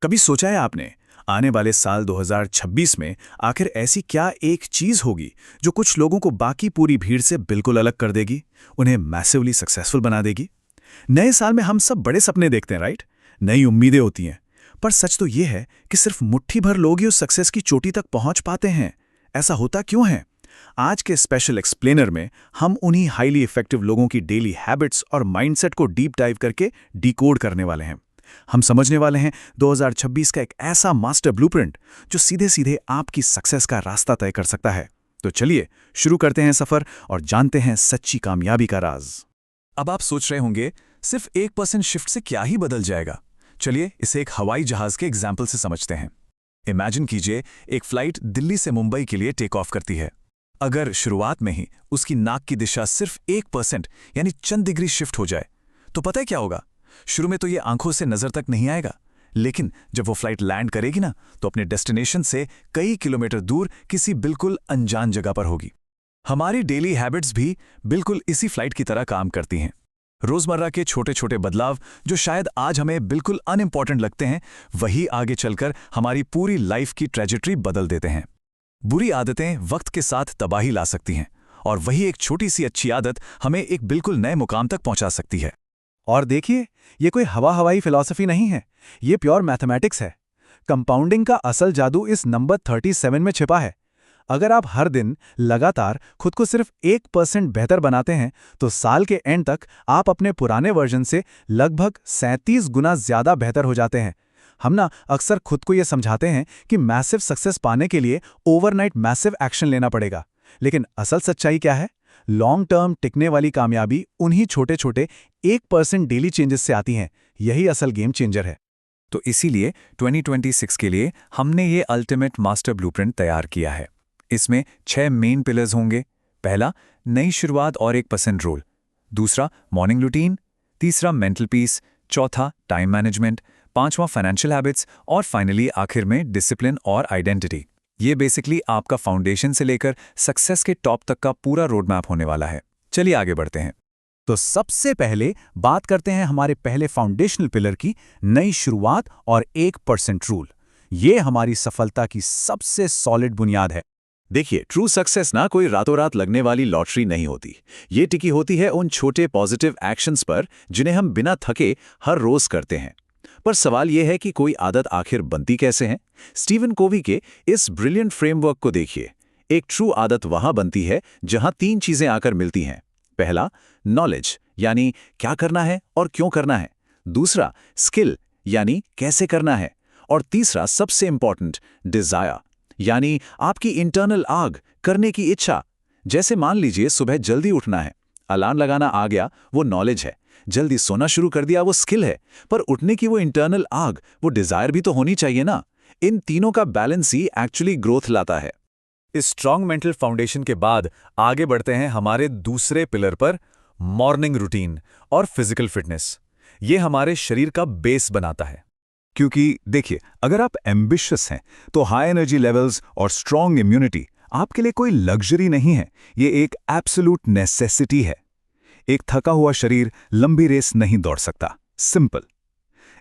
कभी सोचा है आपने आने वाले साल 2026 में आखिर ऐसी क्या एक चीज होगी जो कुछ लोगों को बाकी पूरी भीड़ से बिल्कुल अलग कर देगी, उन्हें मैसिवली सक्सेसफुल बना देगी। नए साल में हम सब बड़े सपने देखते हैं, राइट? नई उम्मीदें होती हैं। पर सच तो ये है कि सिर्फ मुट्ठी भर लोग ही उस सक्सेस की चोटी तक पहुंच पाते हैं। ऐसा होता क्यों है? आज के स्पेशल एक्सप्लेनर में हम उन्हीं हाईली इफेक्टिव लोगों की डेली हैबिट्स और माइंडसेट को डीप डाइव करके डिकोड करने वाले हैं। हम समझने वाले हैं 2026 का एक ऐसा मास्टर ब्लूप्रिंट जो सीधे सीधे आपकी सक्सेस का रास्ता तय कर सकता है। तो चलिए शुरू करते हैं सफर और जानते हैं सच्ची कामयाबी का राज। अब आप सोच रहे होंगे सिर्फ 1% शिफ्ट से क्या ही बदल जाएगा। चलिए इसे एक हवाई जहाज के एग्जाम्पल से समझते हैं। इमेजिन कीजिए एक फ्लाइट दिल्ली से मुंबई के लिए टेक ऑफ करती है। अगर शुरुआत में ही उसकी नाक की दिशा सिर्फ 1% यानी चंद डिग्री शिफ्ट हो जाए तो पता है क्या होगा? शुरू में तो ये आंखों से नजर तक नहीं आएगा, लेकिन जब वो फ्लाइट लैंड करेगी ना तो अपने डेस्टिनेशन से कई किलोमीटर दूर किसी बिल्कुल अनजान जगह पर होगी। हमारी डेली हैबिट्स भी बिल्कुल इसी फ्लाइट की तरह काम करती हैं। रोजमर्रा के छोटे छोटे बदलाव जो शायद आज हमें बिल्कुल अनइम्पॉर्टेंट लगते हैं, वही आगे चलकर हमारी पूरी लाइफ की ट्रेजेक्टरी बदल देते हैं। बुरी आदतें वक्त के साथ तबाही ला सकती हैं, और वही एक छोटी सी अच्छी आदत हमें एक बिल्कुल नए मुकाम तक पहुंचा सकती है। और देखिए, ये कोई हवाई फिलॉसफी नहीं है, ये प्योर मैथमेटिक्स है। कंपाउंडिंग का असल जादू इस नंबर 37 में छिपा है। अगर आप हर दिन लगातार खुद को सिर्फ 1% बेहतर बनाते हैं तो साल के एंड तक आप अपने पुराने वर्जन से लगभग 37 गुना ज्यादा बेहतर हो जाते हैं। हम ना अक्सर खुद को ये समझाते हैं कि मैसिव सक्सेस पाने के लिए ओवरनाइट मैसिव एक्शन लेना पड़ेगा, लेकिन असल सच्चाई क्या है? लॉन्ग टर्म टिकने वाली कामयाबी उन्हीं छोटे छोटे 1% डेली चेंजेस से आती हैं। यही असल गेम चेंजर है। तो इसीलिए 2026 के लिए हमने ये अल्टीमेट मास्टर ब्लूप्रिंट तैयार किया है। इसमें 6 मेन पिलर्स होंगे। पहला, नई शुरुआत और 1% रूल। दूसरा, मॉर्निंग रूटीन। तीसरा, मेंटल पीस। चौथा, टाइम मैनेजमेंट। पांचवा, फाइनेंशियल हैबिट्स। और फाइनली आखिर में डिसिप्लिन और आइडेंटिटी। ये बेसिकली आपका फाउंडेशन से लेकर सक्सेस के टॉप तक का पूरा रोड मैप होने वाला है। चलिए आगे बढ़ते हैं। तो सबसे पहले बात करते हैं हमारे पहले फाउंडेशनल पिलर की, नई शुरुआत और 1% रूल। ये हमारी सफलता की सबसे सॉलिड बुनियाद है। देखिए, ट्रू सक्सेस ना कोई रातों रात लगने वाली लॉटरी नहीं होती। ये टिकी होती है उन छोटे पॉजिटिव एक्शंस पर जिन्हें हम बिना थके हर रोज करते हैं। पर सवाल यह है कि कोई आदत आखिर बनती कैसे है? स्टीवन कोवी के इस ब्रिलियंट फ्रेमवर्क को देखिए। एक ट्रू आदत वहां बनती है जहां 3 चीजें आकर मिलती हैं। पहला, नॉलेज, यानी क्या करना है और क्यों करना है। दूसरा, स्किल, यानी कैसे करना है। और तीसरा, सबसे इंपॉर्टेंट, डिजायर, यानी आपकी इंटरनल आग, करने की इच्छा। जैसे मान लीजिए सुबह जल्दी उठना है, अलार्म लगाना आ गया, वो नॉलेज है। जल्दी सोना शुरू कर दिया, वो स्किल है। पर उठने की वो इंटरनल आग, वो डिजायर भी तो होनी चाहिए ना। इन तीनों का बैलेंस ही एक्चुअली ग्रोथ लाता है। इस स्ट्रॉन्ग मेंटल फाउंडेशन के बाद आगे बढ़ते हैं हमारे दूसरे पिलर पर, मॉर्निंग रूटीन और फिजिकल फिटनेस। ये हमारे शरीर का बेस बनाता है। क्योंकि देखिए, अगर आप एम्बिशियस हैं तो हाई एनर्जी लेवल्स और स्ट्रॉन्ग इम्यूनिटी आपके लिए कोई लग्जरी नहीं है, ये एक एब्सोल्यूट नेसेसिटी है। एक थका हुआ शरीर लंबी रेस नहीं दौड़ सकता, सिंपल।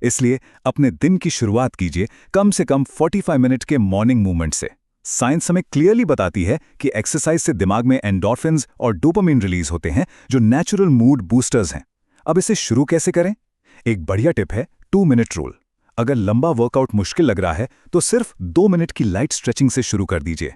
इसलिए अपने दिन की शुरुआत कीजिए कम से कम 45 मिनट के मॉर्निंग मूवमेंट से। साइंस हमें क्लियरली बताती है कि एक्सरसाइज से दिमाग में एंडोर्फिन्स और डोपामिन रिलीज होते हैं, जो नेचुरल मूड बूस्टर्स हैं। अब इसे शुरू कैसे करें? एक बढ़िया टिप है 2 मिनट रूल। अगर लंबा वर्कआउट मुश्किल लग रहा है तो सिर्फ 2 मिनट की लाइट स्ट्रेचिंग से शुरू कर दीजिए।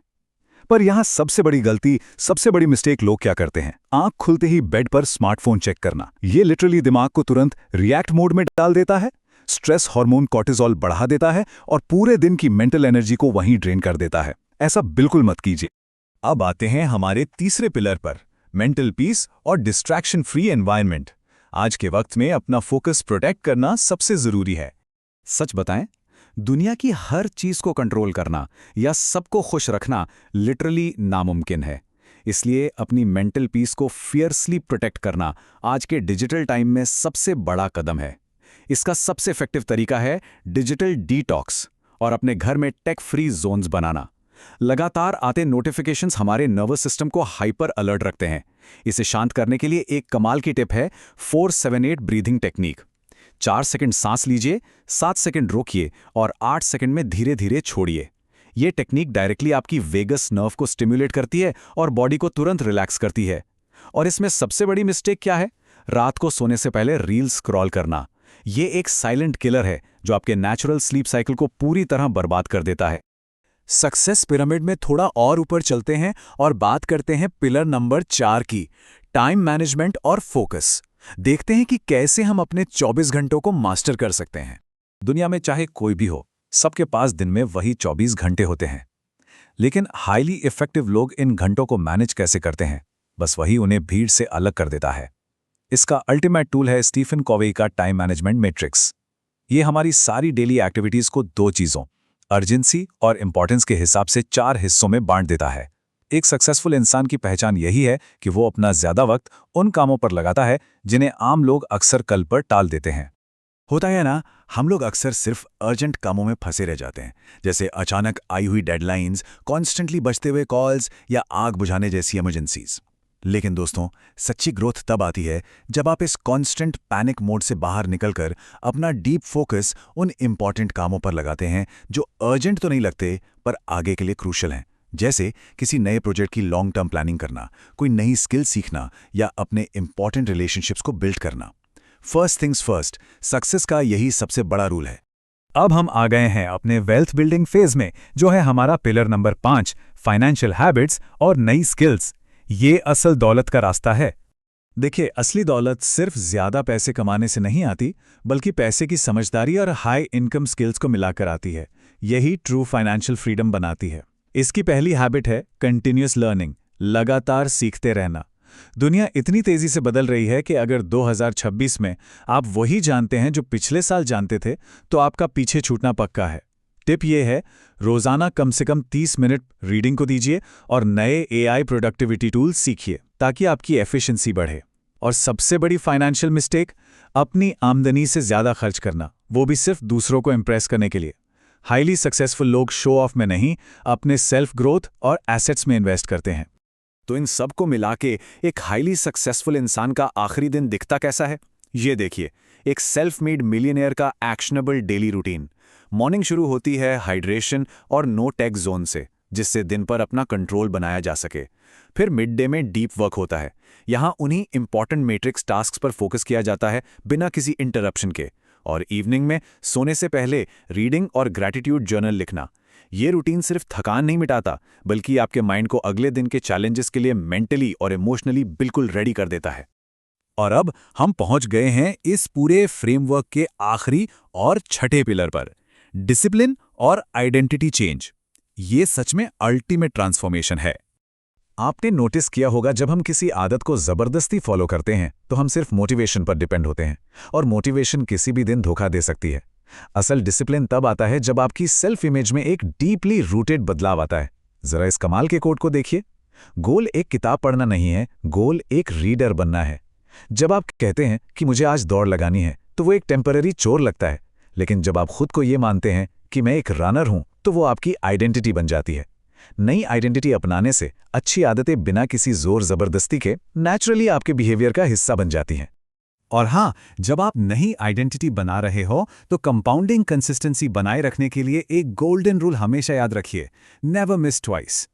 पर यहां सबसे बड़ी गलती, सबसे बड़ी मिस्टेक लोग क्या करते हैं? आंख खुलते ही बेड पर स्मार्टफोन चेक करना। ये लिटरली दिमाग को तुरंत रिएक्ट मोड में डाल देता है, स्ट्रेस हार्मोन कॉर्टिसोल बढ़ा देता है और पूरे दिन की मेंटल एनर्जी को वहीं ड्रेन कर देता है। ऐसा बिल्कुल मत कीजिए। अब आते हैं हमारे तीसरे पिलर पर, मेंटल पीस और डिस्ट्रैक्शन फ्री एनवायरनमेंट। आज के वक्त में अपना फोकस प्रोटेक्ट करना सबसे जरूरी है। सच बताएं, दुनिया की हर चीज को कंट्रोल करना या सबको खुश रखना लिटरली नामुमकिन है। इसलिए अपनी मेंटल पीस को फियर्सली प्रोटेक्ट करना आज के डिजिटल टाइम में सबसे बड़ा कदम है। इसका सबसे इफेक्टिव तरीका है डिजिटल डिटॉक्स और अपने घर में टेक फ्री जोन्स बनाना। लगातार आते नोटिफिकेशंस हमारे नर्वस सिस्टम को हाइपर अलर्ट रखते हैं। इसे शांत करने के लिए एक कमाल की टिप है 478 ब्रीथिंग टेक्निक। 4 सेकंड सांस लीजिए, 7 सेकंड रोकिए और 8 सेकंड में धीरे धीरे छोड़िए। ये टेक्निक डायरेक्टली आपकी वेगस नर्व को स्टिम्युलेट करती है और बॉडी को तुरंत रिलैक्स करती है। और इसमें सबसे बड़ी मिस्टेक क्या है? रात को सोने से पहले रील स्क्रॉल करना। ये एक साइलेंट किलर है जो आपके नेचुरल स्लीप साइकिल को पूरी तरह बर्बाद कर देता है। सक्सेस पिरामिड में थोड़ा और ऊपर चलते हैं और बात करते हैं पिलर नंबर 4 की, टाइम मैनेजमेंट और फोकस। देखते हैं कि कैसे हम अपने 24 घंटों को मास्टर कर सकते हैं। दुनिया में चाहे कोई भी हो, सबके पास दिन में वही 24 घंटे होते हैं। लेकिन हाईली इफेक्टिव लोग इन घंटों को मैनेज कैसे करते हैं, बस वही उन्हें भीड़ से अलग कर देता है। इसका अल्टीमेट टूल है स्टीफन कॉवे का टाइम मैनेजमेंट मैट्रिक्स। ये हमारी सारी डेली एक्टिविटीज को 2 चीज़ों, अर्जेंसी और इंपॉर्टेंस के हिसाब से 4 हिस्सों में बांट देता है। एक सक्सेसफुल इंसान की पहचान यही है कि वो अपना ज्यादा वक्त उन कामों पर लगाता है जिन्हें आम लोग अक्सर कल पर टाल देते हैं। होता है ना, हम लोग अक्सर सिर्फ अर्जेंट कामों में फंसे रह जाते हैं, जैसे अचानक आई हुई डेडलाइंस, कॉन्स्टेंटली बजते हुए कॉल्स या आग बुझाने जैसी इमरजेंसीज। लेकिन दोस्तों, सच्ची ग्रोथ तब आती है जब आप इस कॉन्स्टेंट पैनिक मोड से बाहर निकलकर अपना डीप फोकस उन इंपॉर्टेंट कामों पर लगाते हैं जो अर्जेंट तो नहीं लगते पर आगे के लिए क्रूशल हैं। जैसे किसी नए प्रोजेक्ट की लॉन्ग टर्म प्लानिंग करना, कोई नई स्किल सीखना या अपने इंपॉर्टेंट रिलेशनशिप्स को बिल्ड करना। फर्स्ट थिंग्स फर्स्ट, सक्सेस का यही सबसे बड़ा रूल है। अब हम आ गए हैं अपने वेल्थ बिल्डिंग फेज में, जो है हमारा पिलर नंबर 5, फाइनेंशियल हैबिट्स और नई स्किल्स। ये असल दौलत का रास्ता है। देखिए, असली दौलत सिर्फ ज्यादा पैसे कमाने से नहीं आती, बल्कि पैसे की समझदारी और हाई इनकम स्किल्स को मिलाकर आती है। यही ट्रू फाइनेंशियल फ्रीडम बनाती है। इसकी पहली हैबिट है कंटिन्यूअस लर्निंग, लगातार सीखते रहना। दुनिया इतनी तेजी से बदल रही है कि अगर 2026 में आप वही जानते हैं जो पिछले साल जानते थे, तो आपका पीछे छूटना पक्का है। टिप ये है, रोजाना कम से कम 30 मिनट रीडिंग को दीजिए और नए एआई प्रोडक्टिविटी टूल्स सीखिए ताकि आपकी एफिशिएंसी बढ़े। और सबसे बड़ी फाइनेंशियल मिस्टेक, अपनी आमदनी से ज्यादा खर्च करना, वो भी सिर्फ दूसरों को इंप्रेस करने के लिए। हाईली सक्सेसफुल लोग शो ऑफ में नहीं, अपने सेल्फ ग्रोथ और एसेट्स में इन्वेस्ट करते हैं। तो इन सब को मिला के एक हाईली सक्सेसफुल इंसान का आखिरी दिन दिखता कैसा है? ये देखिए, एक सेल्फ मेड मिलियनेयर का एक्शनेबल डेली रूटीन। मॉर्निंग शुरू होती है हाइड्रेशन और नो टेक जोन से, जिससे दिन पर अपना कंट्रोल बनाया जा सके। फिर मिड डे में डीप वर्क होता है। यहाँ उन्हीं इंपॉर्टेंट मैट्रिक्स टास्क्स पर फोकस किया जाता है बिना किसी इंटरप्शन के। और इवनिंग में सोने से पहले रीडिंग और ग्रैटिट्यूड जर्नल लिखना। ये रूटीन सिर्फ थकान नहीं मिटाता, बल्कि आपके माइंड को अगले दिन के चैलेंजेस के लिए मेंटली और इमोशनली बिल्कुल रेडी कर देता है। और अब हम पहुंच गए हैं इस पूरे फ्रेमवर्क के आखिरी और छठे पिलर पर, डिसिप्लिन और आइडेंटिटी चेंज। ये सच में अल्टीमेट ट्रांसफॉर्मेशन है। आपने नोटिस किया होगा, जब हम किसी आदत को जबरदस्ती फॉलो करते हैं तो हम सिर्फ मोटिवेशन पर डिपेंड होते हैं, और मोटिवेशन किसी भी दिन धोखा दे सकती है। असल डिसिप्लिन तब आता है जब आपकी सेल्फ इमेज में एक डीपली रूटेड बदलाव आता है। जरा इस कमाल के कोट को देखिए, गोल एक किताब पढ़ना नहीं है, गोल एक रीडर बनना है। जब आप कहते हैं कि मुझे आज दौड़ लगानी है, तो वो एक टेम्पररी चोर लगता है, लेकिन जब आप खुद को ये मानते हैं कि मैं एक रनर हूं, तो वो आपकी आइडेंटिटी बन जाती है। नई आइडेंटिटी अपनाने से अच्छी आदतें बिना किसी जोर जबरदस्ती के नेचुरली आपके बिहेवियर का हिस्सा बन जाती हैं। और हाँ, जब आप नई आइडेंटिटी बना रहे हो तो कंपाउंडिंग कंसिस्टेंसी बनाए रखने के लिए एक गोल्डन रूल हमेशा याद रखिए, नेवर मिस ट्वाइस।